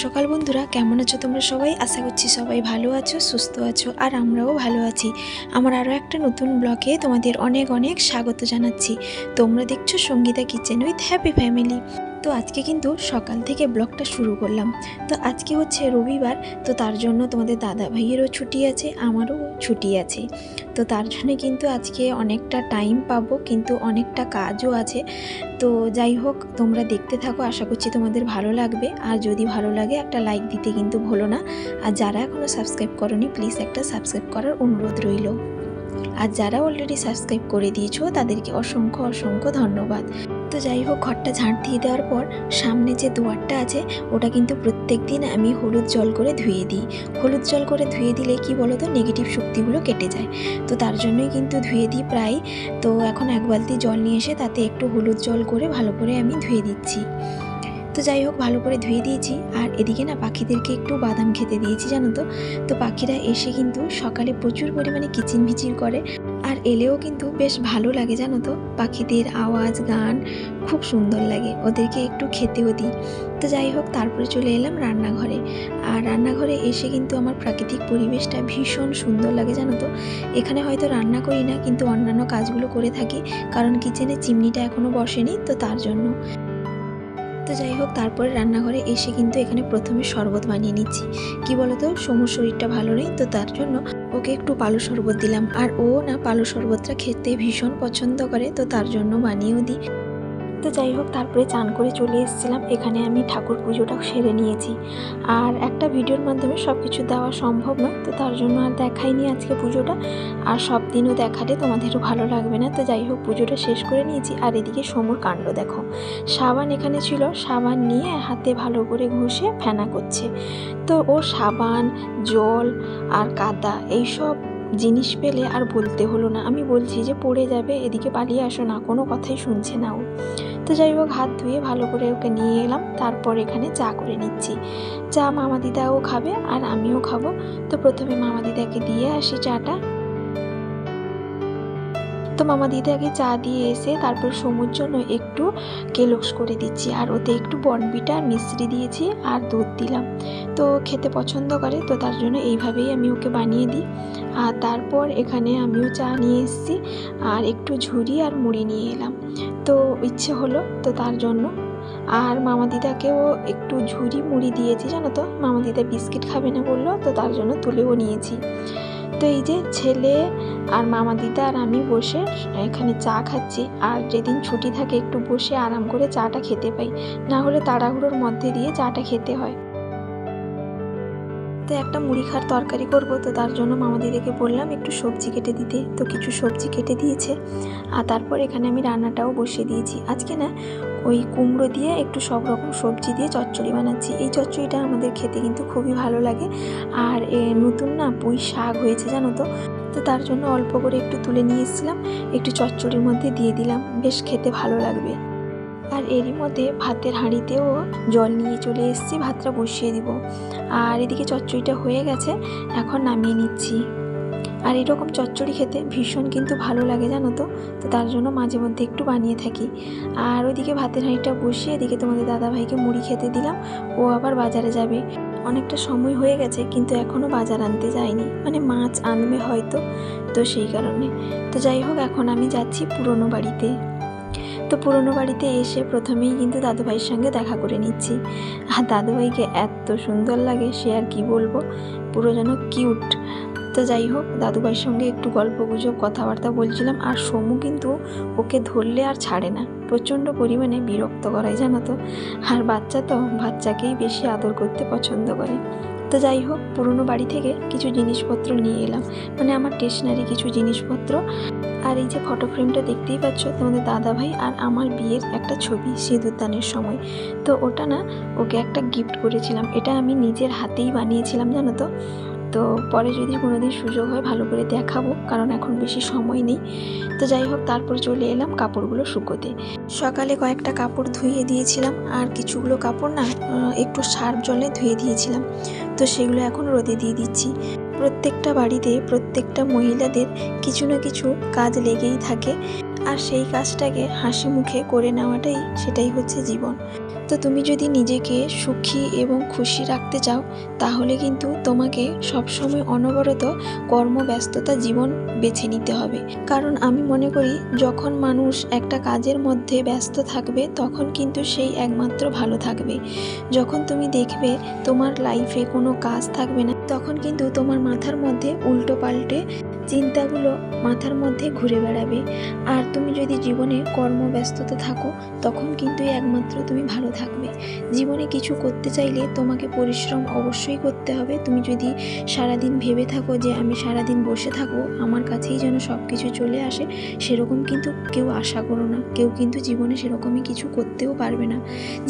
সকাল বন্ধুরা, কেমন আছো তোমরা সবাই? আশা করছি সবাই ভালো আছো, সুস্থ আছো, আর আমরাও ভালো আছি। আমার আরও একটা নতুন ব্লগে তোমাদের অনেক অনেক স্বাগত জানাচ্ছি। তোমরা দেখছো Sangeeta kitchen with happy family. তো আজকে কিন্তু সকাল থেকে ব্লগটা শুরু করলাম। তো আজকে হচ্ছে রবিবার, তো তার জন্য তোমাদের দাদা ভাইয়েরও ছুটি আছে, আমারও ছুটি আছে। তো তার জন্য কিন্তু আজকে অনেকটা টাইম পাবো, কিন্তু অনেকটা কাজও আছে। তো যাই হোক, তোমরা দেখতে থাকো, আশা করছি তোমাদের ভালো লাগবে। আর যদি ভালো লাগে একটা লাইক দিতে কিন্তু ভুলো না। আর যারা এখনও সাবস্ক্রাইব করোনি, প্লিজ একটা সাবস্ক্রাইব করার অনুরোধ রইল। আর যারা অলরেডি সাবস্ক্রাইব করে দিয়েছো তাদেরকে অসংখ্য অসংখ্য ধন্যবাদ। তো যাই হোক, ঘরটা ঝাঁট দিয়ে দেওয়ার পর সামনে যে দুয়ারটা আছে ওটা কিন্তু প্রত্যেক দিন আমি হলুদ জল করে ধুয়ে দিই। হলুদ জল করে ধুয়ে দিলে কি বলো তো, নেগেটিভ শক্তিগুলো কেটে যায়। তো তার জন্যই কিন্তু ধুয়ে দিই প্রায়। তো এখন এক বালতি জল নিয়ে এসে তাতে একটু হলুদ জল করে ভালো করে আমি ধুয়ে দিচ্ছি। তো যাই হোক, ভালো করে ধুয়ে দিয়েছি। আর এদিকে না পাখিদেরকে একটু বাদাম খেতে দিয়েছি, জানো তো। তো পাখিরা এসে কিন্তু সকালে প্রচুর পরিমাণে কিচিরমিচির করে, আর এলেও কিন্তু বেশ ভালো লাগে, জানো তো। পাখিদের আওয়াজ, গান খুব সুন্দর লাগে, ওদেরকে একটু খেতেও দিই। তো যাই হোক, তারপরে চলে এলাম রান্নাঘরে। আর রান্নাঘরে এসে কিন্তু আমার প্রাকৃতিক পরিবেশটা ভীষণ সুন্দর লাগে, জানো তো। এখানে হয়তো রান্না করি না, কিন্তু অন্যান্য কাজগুলো করে থাকি, কারণ কিচেনে চিমনিটা এখনও বসেনি, তো তার জন্য। তো যাই হোক, তারপরে রান্নাঘরে এসে কিন্তু এখানে প্রথমে শরবত বানিয়ে নিচ্ছি। কি বলতো, সমুর শরীরটা ভালো নেই, তো তার জন্য ওকে একটু পালু শরবত দিলাম। আর ও না পালু শরবতটা খেতে ভীষণ পছন্দ করে, তো তার জন্য বানিয়েও দিই। তো যাই হোক, তারপরে চান করে চলে এসেছিলাম। এখানে আমি ঠাকুর পুজোটা সেরে নিয়েছি। আর একটা ভিডিওর মাধ্যমে সব কিছু দেওয়া সম্ভব নয়, তো তার জন্য আর দেখাইনি আজকে পুজোটা। আর সব দিনও দেখালে তোমাদেরও ভালো লাগবে না। তো যাই হোক, পুজোটা শেষ করে নিয়েছি। আর এদিকে সমুর কাণ্ড দেখো, সাবান এখানে ছিল, সাবান নিয়ে হাতে ভালো করে ঘষে ফেনা করছে। তো ও সাবান, জল আর কাদা এইসব জিনিস পেলে আর বলতে হলো না। আমি বলছি যে পড়ে যাবে, এদিকে পালিয়ে আসো না, কোনো কথাই শুনছে না ও। তো যাই হোক, হাত ধুয়ে ভালো করে ওকে নিয়ে এলাম। তারপর এখানে চা করে নিচ্ছি। চা মামা দিদাও খাবে আর আমিও খাবো। তো প্রথমে মামা দিদাকে দিয়ে আসি চাটা। তো মামা দিদাকে চা দিয়ে এসে তারপর সমুর জন্য একটু কেলক্স করে দিচ্ছি। আর ওতে একটু বর্নভিটা মিশ্রি দিয়েছি আর দুধ দিলাম। তো খেতে পছন্দ করে, তো তার জন্য এইভাবেই আমি ওকে বানিয়ে দিই। আর তারপর এখানে আমিও চা নিয়ে এসেছি, আর একটু ঝুরি আর মুড়ি নিয়ে এলাম। তো ইচ্ছে হলো, তো তার জন্য। আর মামা দিদাকেও একটু ঝুরি মুড়ি দিয়েছি, জানো তো। মামা দিদা বিস্কিট খাবে না বললো, তো তার জন্য তুলেও নিয়েছি। তো এই যে ছেলে আর মামা দিদা আর আমি বসে এখানে চা খাচ্ছি। আর যেদিন ছুটি থাকে একটু বসে আরাম করে চাটা খেতে পাই, না হলে তাড়াহুড়োর মধ্যে দিয়ে চাটা খেতে হয়। তো একটা মুড়ি খার তরকারি করব, তো তার জন্য মামা দিদিকে বললাম একটু সবজি কেটে দিতে। তো কিছু সবজি কেটে দিয়েছে। আর তারপর এখানে আমি রান্নাটাও বসিয়ে দিয়েছি। আজকে না ওই কুমড়ো দিয়ে একটু সব রকম সবজি দিয়ে চচ্চড়ি বানাচ্ছি। এই চচ্চড়িটা আমাদের খেতে কিন্তু খুবই ভালো লাগে। আর নতুন না পুঁই শাক হয়েছে, জানো তো। তো তার জন্য অল্প করে একটু তুলে নিয়ে এসেছিলাম, একটু চচ্চড়ির মধ্যে দিয়ে দিলাম, বেশ খেতে ভালো লাগবে। আর এরই মধ্যে ভাতের হাঁড়িতেও জল নিয়ে চলে এসেছি, ভাতটা বসিয়ে দিব। আর এদিকে চচ্চড়িটা হয়ে গেছে, এখন নামিয়ে নিচ্ছি। আর এরকম চচ্চড়ি খেতে ভীষণ কিন্তু ভালো লাগে, জানো তো। তো তার জন্য মাঝে মধ্যে একটু বানিয়ে থাকি। আর ওইদিকে ভাতের হাঁড়িটা বসিয়ে এদিকে তোমাদের দাদাভাইকে মুড়ি খেতে দিলাম। ও আবার বাজারে যাবে। অনেকটা সময় হয়ে গেছে, কিন্তু এখনও বাজার আনতে যায়নি, মানে মাছ আনবে হয়তো, তো সেই কারণে। তো যাই হোক, এখন আমি যাচ্ছি পুরনো বাড়িতে। তো পুরনো বাড়িতে এসে প্রথমেই কিন্তু দাদুভাইয়ের সঙ্গে দেখা করে নিচ্ছি। আর দাদুভাইকে এত সুন্দর লাগে, সে আর কি বলবো, পুরো যেন কিউট। তো যাই হোক, দাদুভাইয়ের সঙ্গে একটু গল্প গুজব কথাবার্তা বলছিলাম। আর সমু কিন্তু ওকে ধরলে আর ছাড়ে না, প্রচণ্ড পরিমাণে বিরক্ত করায়, জানো তো। আর বাচ্চা তো বাচ্চাকেই বেশি আদর করতে পছন্দ করে। তো যাই হোক, পুরনো বাড়ি থেকে কিছু জিনিসপত্র নিয়ে এলাম, মানে আমার স্টেশনারি কিছু জিনিসপত্র। আর এই যে ফটো ফ্রেমটা দেখতেই পাচ্ছ, তোমাদের দাদাভাই আর আমার বিয়ের একটা ছবি সিঁদুরদানের সময়। তো ওটা না ওকে একটা গিফট করেছিলাম, এটা আমি নিজের হাতেই বানিয়েছিলাম, জানো তো। তো পরে যদি কোনোদিন সুযোগ হয় ভালো করে দেখাবো, কারণ এখন বেশি সময় নেই। তো যাই হোক, তারপর চলে এলাম কাপড়গুলো শুকোতে। সকালে কয়েকটা কাপড় ধুয়ে দিয়েছিলাম, আর কিছুগুলো কাপড় না একটু সার্ফ জলে ধুয়ে দিয়েছিলাম। তো সেগুলো এখন রোদে দিয়ে দিচ্ছি। প্রত্যেকটা বাড়িতে প্রত্যেকটা মহিলাদের কিছু না কিছু কাজ লেগেই থাকে, আর সেই কাজটাকে হাসি মুখে করে নেওয়াটাই সেটাই হচ্ছে জীবন। তো তুমি যদি নিজেকে সুখী এবং খুশি রাখতে চাও তাহলে কিন্তু তোমাকে সবসময় অনবরত কর্মব্যস্ততা জীবন বেছে নিতে হবে। কারণ আমি মনে করি যখন মানুষ একটা কাজের মধ্যে ব্যস্ত থাকবে তখন কিন্তু সেই একমাত্র ভালো থাকবে। যখন তুমি দেখবে তোমার লাইফে কোনো কাজ থাকবে না তখন কিন্তু তোমার মাথার মধ্যে উল্টো পাল্টে চিন্তাগুলো মাথার মধ্যে ঘুরে বেড়াবে। আর তুমি যদি জীবনে কর্মব্যস্ততা থাকো তখন কিন্তু একমাত্র তুমি ভালো থাকবে। জীবনে কিছু করতে চাইলে তোমাকে পরিশ্রম অবশ্যই করতে হবে। তুমি যদি সারাদিন ভেবে থাকো যে আমি সারাদিন বসে থাকবো, আমার কাছেই যেন সব কিছু চলে আসে, সেরকম কিন্তু কেউ আশা করো না। কেউ কিন্তু জীবনে সেরকমই কিছু করতেও পারবে না।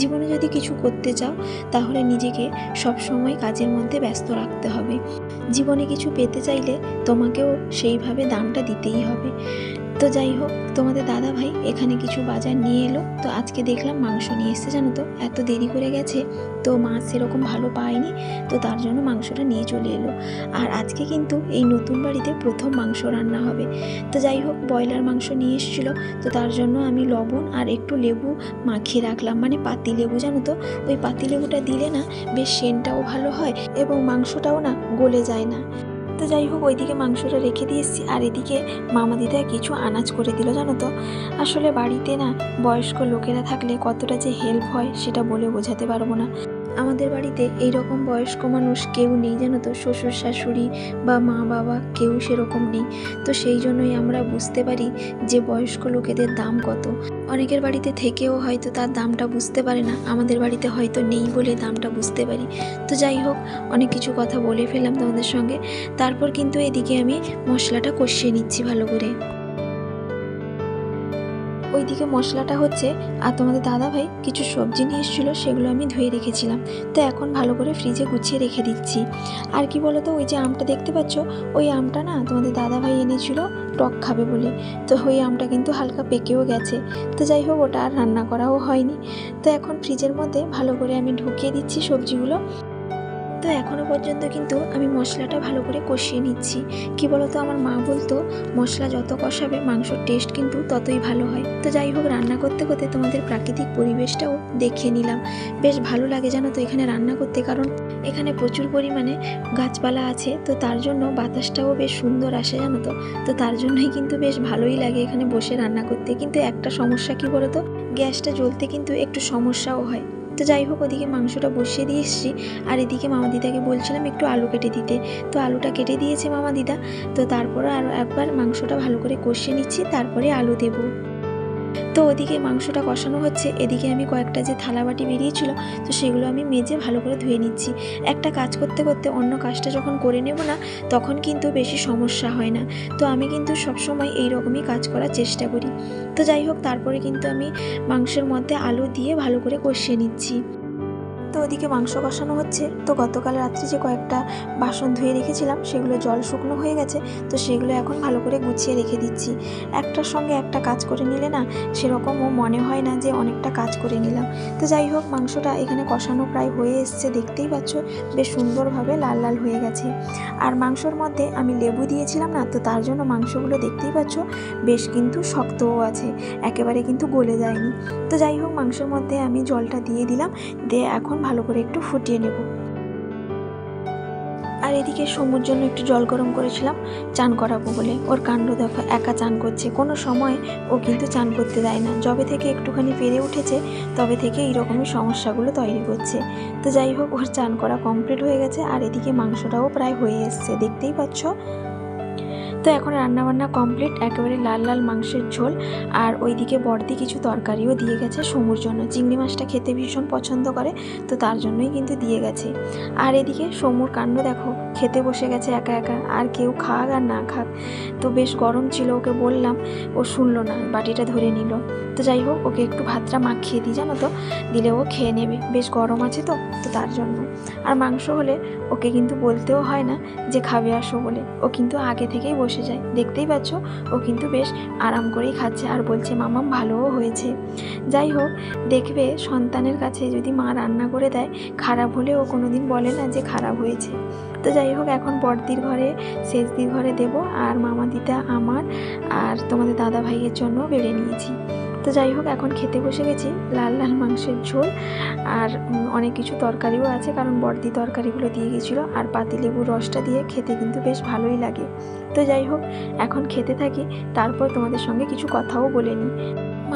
জীবনে যদি কিছু করতে চাও তাহলে নিজেকে সবসময় কাজের মধ্যে ব্যস্ত রাখতে হবে। জীবনে কিছু পেতে চাইলে তোমাকেও সেইভাবে দামটা দিতেই হবে। তো যাই হোক, তোমাদের দাদা ভাই এখানে কিছু বাজার নিয়ে এলো। তো আজকে দেখলাম মাংস নিয়ে এসছে, জানো তো এত দেরি করে গেছে, তো মাছ সেরকম ভালো পায়নি, তো তার জন্য মাংসটা নিয়ে চলে এলো। আর আজকে কিন্তু এই নতুন বাড়িতে প্রথম মাংস রান্না হবে। তো যাই হোক, ব্রয়লার মাংস নিয়ে এসেছিলো, তো তার জন্য আমি লবণ আর একটু লেবু মাখিয়ে রাখলাম, মানে পাতি লেবু, জানো তো ওই পাতি লেবুটা দিলে না বেশ সেন্টটাও ভালো হয় এবং মাংসটাও না গলে যায় না। তো যাই হোক, ওইদিকে মাংসটা রেখে দিয়েছি আর এদিকে মামা দিদা কিছু আনাজ করে দিল, জানো তো। আসলে বাড়িতে না বয়স্ক লোকেরা থাকলে কতটা যে হেল্প হয় সেটা বলে বোঝাতে পারবো না। আমাদের বাড়িতে এইরকম বয়স্ক মানুষ কেউ নেই, জানো তো, শ্বশুর শাশুড়ি বা মা বাবা কেউ সেরকম নেই। তো সেই জন্যই আমরা বুঝতে পারি যে বয়স্ক লোকেদের দাম কত। অনেকের বাড়িতে থেকেও হয়তো তার দামটা বুঝতে পারে না, আমাদের বাড়িতে হয়তো নেই বলে দামটা বুঝতে পারি। তো যাই হোক, অনেক কিছু কথা বলে ফেললাম তোমাদের সঙ্গে। তারপর কিন্তু এদিকে আমি মশলাটা কষিয়ে নিচ্ছি ভালো করে। ওইদিকে মশলাটা হচ্ছে আর তোমাদের দাদা ভাই কিছু সবজি নিয়ে এসেছিলো, সেগুলো আমি ধুয়ে রেখেছিলাম। তো এখন ভালো করে ফ্রিজে গুছিয়ে রেখে দিচ্ছি। আর কি বলো তো, ওই যে আমটা দেখতে পাচ্ছ, ওই আমটা না তোমাদের দাদা ভাই এনেছিল টক খাবে বলে। তো ওই আমটা কিন্তু হালকা পেকেও গেছে। তো যাই হোক, ওটা আর রান্না করাও হয়নি। তো এখন ফ্রিজের মধ্যে ভালো করে আমি ঢুকিয়ে দিচ্ছি সবজিগুলো। তো এখনও পর্যন্ত কিন্তু আমি মশলাটা ভালো করে কষিয়ে নিচ্ছি। কি বলতো, আমার মা বলতো মশলা যত কষাবে মাংসর টেস্ট কিন্তু ততই ভালো হয়। তো যাই হোক, রান্না করতে করতে তোমাদের প্রাকৃতিক পরিবেশটাও দেখে নিলাম। বেশ ভালো লাগে, জানো তো, এখানে রান্না করতে, কারণ এখানে প্রচুর পরিমাণে গাছপালা আছে, তো তার জন্য বাতাসটাও বেশ সুন্দর আসে, জানো তো। তো তার জন্যই কিন্তু বেশ ভালোই লাগে এখানে বসে রান্না করতে। কিন্তু একটা সমস্যা কি বলতো, গ্যাসটা জ্বলতে কিন্তু একটু সমস্যাও হয়। তো যাই হোক, ওদিকে মাংসটা বসিয়ে দিয়ে এসেছি আর এদিকে মামা দিদাকে বলছিলাম একটু আলু কেটে দিতে। তো আলুটা কেটে দিয়েছে মামা দিদা। তো তারপরে আরও একবার মাংসটা ভালো করে কষিয়ে নিচ্ছি, তারপরে আলু দেবো। তো ওদিকে মাংসটা কষানো হচ্ছে, এদিকে আমি কয়েকটা যে থালা বাটি বেরিয়েছিল তো সেগুলো আমি মেজে ভালো করে ধুয়ে নিচ্ছি। একটা কাজ করতে করতে অন্য কাজটা যখন করে নেব না তখন কিন্তু বেশি সমস্যা হয় না। তো আমি কিন্তু সবসময় এই রকমই কাজ করার চেষ্টা করি। তো যাই হোক, তারপরে কিন্তু আমি মাংসের মধ্যে আলু দিয়ে ভালো করে কষিয়ে নিচ্ছি। তো ওদিকে মাংস কষানো হচ্ছে। তো গতকাল রাত্রে যে কয়েকটা বাসন ধুয়ে রেখেছিলাম সেগুলো জল শুকনো হয়ে গেছে, তো সেগুলো এখন ভালো করে গুছিয়ে রেখে দিচ্ছি। একটার সঙ্গে একটা কাজ করে নিলে না সেরকমও মনে হয় না যে অনেকটা কাজ করে নিলাম। তো যাই হোক, মাংসটা এখানে কষানো প্রায় হয়ে এসছে, দেখতেই পাচ্ছ বেশ সুন্দরভাবে লাল লাল হয়ে গেছে। আর মাংসর মধ্যে আমি লেবু দিয়েছিলাম না, তো তার জন্য মাংসগুলো দেখতেই পাচ্ছ বেশ কিন্তু শক্তও আছে, একেবারে কিন্তু গলে যায়নি। তো যাই হোক, মাংসের মধ্যে আমি জলটা দিয়ে দিলাম, দিয়ে এখন ভালো করে একটু ফুটিয়ে নেব। আর এদিকে সমুর জন্য একটু জল গরম করেছিলাম চান করাবো বলে। ওর কাণ্ড দেখো, একা চান করছে, কোনো সময় ও কিন্তু চান করতে দেয় না। যবে থেকে একটুখানি পেরে উঠেছে তবে থেকে এইরকমই সমস্যাগুলো তৈরি করছে। তো যাই হোক, ওর চান করা কমপ্লিট হয়ে গেছে আর এদিকে মাংসটাও প্রায় হয়ে এসছে, দেখতেই পাচ্ছ। তো এখন রান্নাবান্না কমপ্লিট, একেবারে লাল লাল মাংসের ঝোল। আর ওইদিকে বড়দি কিছু তরকারিও দিয়ে গেছে সমুর জন্য, চিংড়ি মাছটা খেতে ভীষণ পছন্দ করে, তো তার জন্যই কিন্তু দিয়ে গেছে। আর এদিকে সমুর কাণ্ড দেখো, খেতে বসে গেছে একা একা, আর কেউ খাক আর না খাক। তো বেশ গরম ছিল, ওকে বললাম, ও শুনলো না, বাটিটা ধরে নিল। তো যাই হোক, ওকে একটু ভাতটা মাখিয়ে দিই, জানো তো, দিলে ও খেয়ে নেবে, বেশ গরম আছে তো, তো তার জন্য। আর মাংস হলে ওকে কিন্তু বলতেও হয় না যে খাবে আসো বলে, ও কিন্তু আগে থেকেই বসে যায়, দেখতেই পাচ্ছ। ও কিন্তু বেশ আরাম করেই খাচ্ছে আর বলছে মামাম ভালোও হয়েছে। যাই হোক, দেখবে সন্তানের কাছে যদি মা রান্না করে দেয় খারাপ হলে ও কোনোদিন বলে না যে খারাপ হয়েছে। তো যাই হোক, এখন বড়দির ঘরে শেষদির ঘরে দেব, আর মামা দিদা আমার আর তোমাদের দাদা ভাইয়ের জন্য বেড়ে নিয়েছি। তো যাই হোক, এখন খেতে বসে গেছি লাল লাল মাংসের ঝোল, আর অনেক কিছু তরকারিও আছে, কারণ বর্দি তরকারিগুলো দিয়ে গেছিলো, আর পাতিলেবুর রসটা দিয়ে খেতে কিন্তু বেশ ভালোই লাগে। তো যাই হোক, এখন খেতে থাকি, তারপর তোমাদের সঙ্গে কিছু কথাও বলে নিই।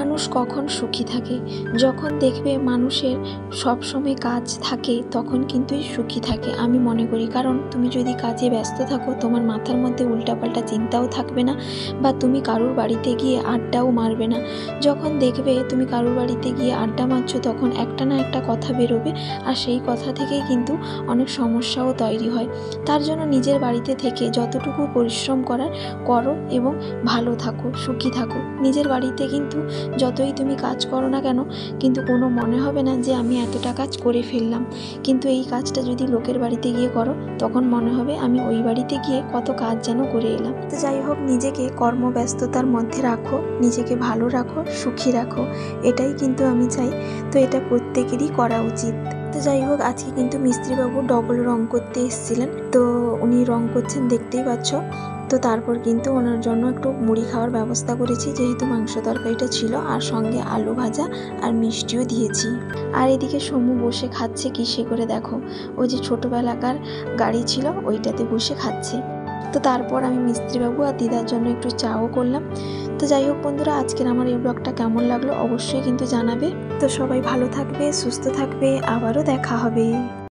মানুষ কখন সুখী থাকে? যখন দেখবে মানুষের সবসময় কাজ থাকে তখন কিন্তু সুখী থাকে আমি মনে করি। কারণ তুমি যদি কাজে ব্যস্ত থাকো, তোমার মাথার মধ্যে উল্টাপাল্টা চিন্তাও থাকবে না, বা তুমি কারোর বাড়িতে গিয়ে আড্ডাও মারবে না। যখন দেখবে তুমি কারোর বাড়িতে গিয়ে আড্ডা মারছো, তখন একটা না একটা কথা বেরোবে, আর সেই কথা থেকেই কিন্তু অনেক সমস্যাও তৈরি হয়। তার জন্য নিজের বাড়িতে থেকে যতটুকু পরিশ্রম করার করো এবং ভালো থাকো, সুখী থাকো। নিজের বাড়িতে কিন্তু যতই তুমি কাজ করো না কেন, কিন্তু কোনো মনে হবে না যে আমি এতটা কাজ করে ফেললাম। কিন্তু এই কাজটা যদি লোকের বাড়িতে গিয়ে করো, তখন মনে হবে আমি ওই বাড়িতে গিয়ে কত কাজ যেন করে এলাম। তো যাই হোক, নিজেকে কর্মব্যস্ততার মধ্যে রাখো, নিজেকে ভালো রাখো, সুখী রাখো, এটাই কিন্তু আমি চাই। তো এটা প্রত্যেকেরই করা উচিত। তো যাই হোক, আজকে কিন্তু মিস্ত্রিবাবু ডবল রং করতে এসেছিলেন, তো উনি রং করছেন দেখতেই পাচ্ছ। তো তারপর কিন্তু ওনার জন্য একটু মুড়ি খাওয়ার ব্যবস্থা করেছি, যেহেতু মাংস তরকারিটা ছিল, আর সঙ্গে আলু ভাজা আর মিষ্টিও দিয়েছি। আর এদিকে সমু বসে খাচ্ছে কিসে করে, দেখো ওই যে ছোটোবেলাকার গাড়ি ছিল ওইটাতে বসে খাচ্ছে। তো তারপর আমি মিস্ত্রিবাবু আর দিদার জন্য একটু চাও করলাম। তো যাই হোক বন্ধুরা, আজকের আমার এই ব্লগটা কেমন লাগলো অবশ্যই কিন্তু জানাবে। তো সবাই ভালো থাকবে, সুস্থ থাকবে, আবারও দেখা হবে।